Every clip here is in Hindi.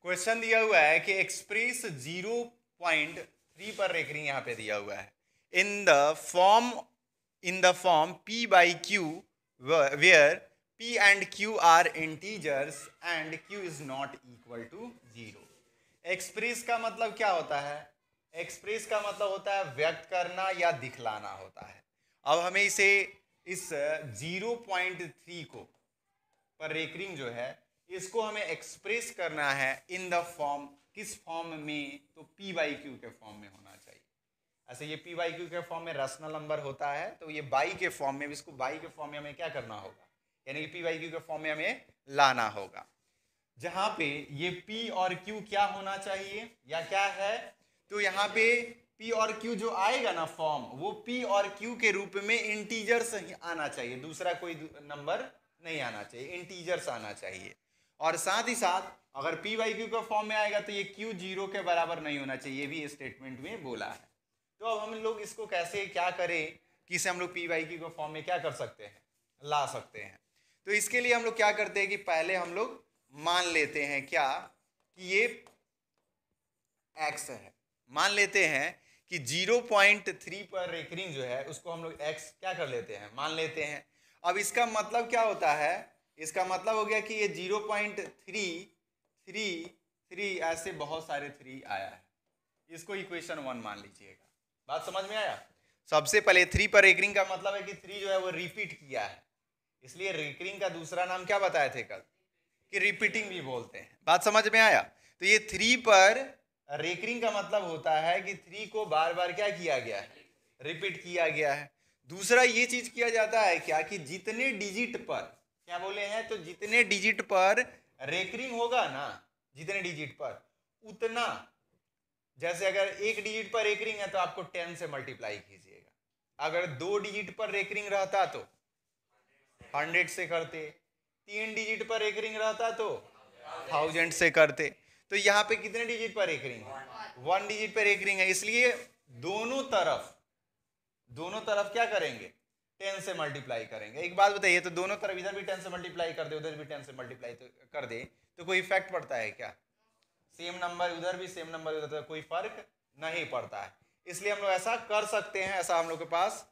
क्वेश्चन दिया हुआ है कि एक्सप्रेस 0.3 पर रेकरिंग यहाँ पे दिया हुआ है in the form P by Q where P and Q are integers and Q is not equal to 0। Express का मतलब क्या होता है? एक्सप्रेस का मतलब होता है व्यक्त करना या दिखलाना होता है। अब हमें इस 0.3 को पर रेकरिंग जो है इसको हमें एक्सप्रेस करना है इन द फॉर्म, किस फॉर्म में? तो पी बाई क्यू के फॉर्म में होना चाहिए। ऐसे ये पी बाई क्यू के फॉर्म में रैशनल नंबर होता है, तो ये बाई के फॉर्म में, इसको बाई के फॉर्म में हमें क्या करना होगा, यानी कि पी बाई क्यू के फॉर्म में हमें लाना होगा, जहां पे ये पी और क्यू क्या होना चाहिए या क्या है? तो यहाँ पे पी और क्यू जो आएगा ना फॉर्म, वो पी और क्यू के रूप में इंटीजर्स आना चाहिए, दूसरा कोई नंबर नहीं आना चाहिए, इंटीजर्स आना चाहिए। और साथ ही साथ अगर पी बाई क्यू का फॉर्म में आएगा तो ये क्यू 0 के बराबर नहीं होना चाहिए, ये भी स्टेटमेंट में बोला है। तो अब हम लोग इसको कैसे क्या करें कि इसे हम लोग पी बाई क्यू के फॉर्म में क्या कर सकते हैं, ला सकते हैं। तो इसके लिए हम लोग क्या करते हैं कि पहले हम लोग मान लेते हैं क्या कि ये x है, मान लेते हैं कि 0.3 पर रेकरिंग जो है उसको हम लोग x क्या कर लेते हैं, मान लेते हैं। अब इसका मतलब क्या होता है? इसका मतलब हो गया कि ये 0.333 ऐसे बहुत सारे 3 आया है, इसको इक्वेशन 1 मान लीजिएगा। बात समझ में आया? सबसे पहले 3 पर रेकरिंग का मतलब है कि 3 जो है वो रिपीट किया है, इसलिए रेकरिंग का दूसरा नाम क्या बताए थे कल कि रिपीटिंग भी बोलते हैं। बात समझ में आया? तो ये 3 पर रेकरिंग का मतलब होता है कि 3 को बार बार क्या किया गया है, रिपीट किया गया है। दूसरा ये चीज किया जाता है क्या कि जितने डिजिट पर, क्या बोले हैं, तो जितने डिजिट पर रेकरिंग होगा ना, जितने डिजिट पर उतना, जैसे अगर 1 डिजिट पर रेकरिंग है तो आपको 10 से मल्टीप्लाई कीजिएगा, अगर 2 डिजिट पर रेकरिंग रहता तो 100 से करते, 3 डिजिट पर रेकरिंग रहता तो 1000 से करते। तो यहाँ पे कितने डिजिट पर रेकरिंग है? 1 डिजिट पर रेकरिंग है, इसलिए दोनों तरफ क्या करेंगे, 10 से मल्टीप्लाई करेंगे। एक बात बताइए, तो दोनों तरफ इधर भी 10 से मल्टीप्लाई कर दे, उधर भी 10 से मल्टीप्लाई कर दे, तो कोई इफेक्ट पड़ता है क्या? सेम नंबर उधर भी, सेम नंबर उधर, तो कोई फर्क नहीं पड़ता है। इसलिए हम लोग ऐसा कर सकते हैं, ऐसा हम लोग के पास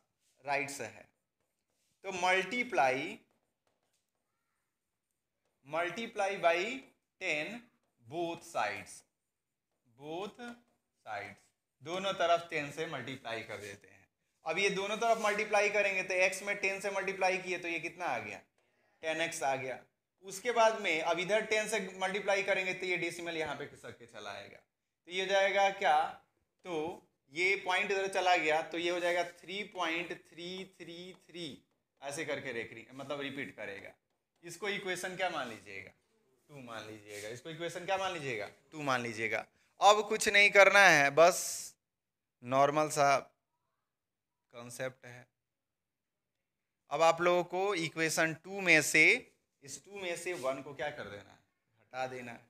राइट्स है। तो मल्टीप्लाई बाई 10 बोथ साइड्स, दोनों तरफ 10 से मल्टीप्लाई कर देते हैं। अब ये दोनों तरफ मल्टीप्लाई करेंगे तो x में 10 से मल्टीप्लाई किए तो ये कितना आ गया, 10x आ गया। उसके बाद में अब इधर 10 से मल्टीप्लाई करेंगे तो ये डेसिमल यहाँ पे खिसक के चला आएगा, तो ये हो जाएगा क्या, तो ये पॉइंट इधर चला गया तो ये हो जाएगा 3.333 ऐसे करके रेकरिंग मतलब रिपीट करेगा। इसको इक्वेशन क्या मान लीजिएगा, 2 मान लीजिएगा। इसको इक्वेशन क्या मान लीजिएगा, 2 मान लीजिएगा। अब कुछ नहीं करना है, बस नॉर्मल सा कॉन्सेप्ट है। अब आप लोगों को इक्वेशन 2 में से, इस 2 में से 1 को क्या कर देना है, हटा देना है।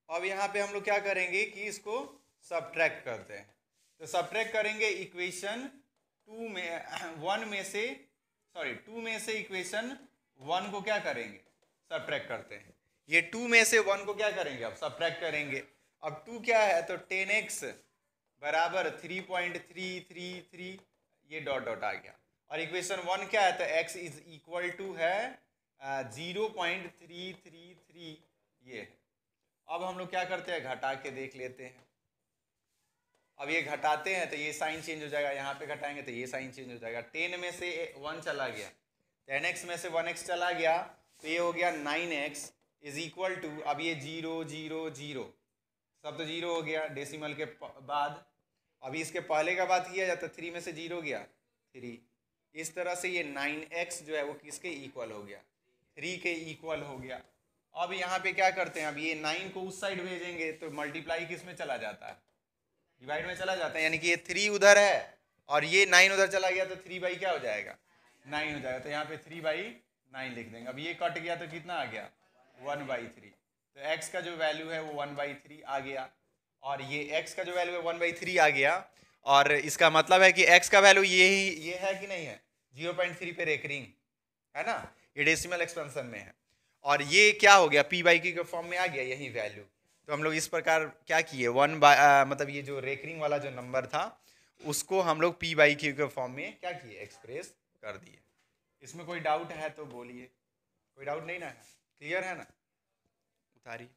अब यहाँ पे हम लोग क्या करेंगे कि इसको सब्ट्रैक्ट करते हैं, तो सब्ट्रैक्ट करेंगे इक्वेशन 2 में 2 में से इक्वेशन 1 को क्या करेंगे, सब्ट्रैक्ट करते हैं। ये 2 में से 1 को क्या करेंगे, अब सब्ट्रैक्ट करेंगे। अब 2 क्या है, तो 10x बराबर 3.333, ये डॉट डॉट आ गया। और इक्वेशन 1 क्या है, तो x इज इक्वल टू है 0.333 ये है। अब हम लोग क्या करते हैं, घटा के देख लेते हैं। अब ये घटाते हैं तो ये साइन चेंज हो जाएगा, यहाँ पे घटाएंगे तो ये साइन चेंज हो जाएगा। 10 में से 1 चला गया, 10x में से 1x चला गया, तो ये हो गया 9x इज इक्वल टू, अब ये 0 0 0 सब तो 0 हो गया डेसिमल के बाद। अभी इसके पहले का बात किया जाता, 3 में से 0 गया 3, इस तरह से ये 9x जो है वो किसके इक्वल हो गया, 3 के इक्वल हो गया। अब यहाँ पे क्या करते हैं, अब ये 9 को उस साइड भेजेंगे तो मल्टीप्लाई किस में चला जाता है, डिवाइड में चला जाता है, यानी कि ये 3 उधर है और ये 9 उधर चला गया तो 3 बाई क्या हो जाएगा, 9 हो जाएगा। तो यहाँ पे 3/9 लिख देंगे। अब ये कट गया तो कितना आ गया, 1/3। तो x का जो वैल्यू है वो 1/3 आ गया, और ये x का जो वैल्यू है 1/3 आ गया। और इसका मतलब है कि x का वैल्यू ये है कि नहीं है, 0.3 पे रेकरिंग है ना, ये डेसिमल एक्सपेंशन में है। और ये क्या हो गया, p/q के फॉर्म में आ गया यही वैल्यू। तो हम लोग इस प्रकार क्या किए, मतलब ये जो रेकरिंग वाला जो नंबर था उसको हम लोग P बाई क्यू के फॉर्म में क्या किए, एक्सप्रेस कर दिए। इसमें कोई डाउट है तो बोलिए, कोई डाउट नहीं ना है, क्लियर है ना, उतारिए।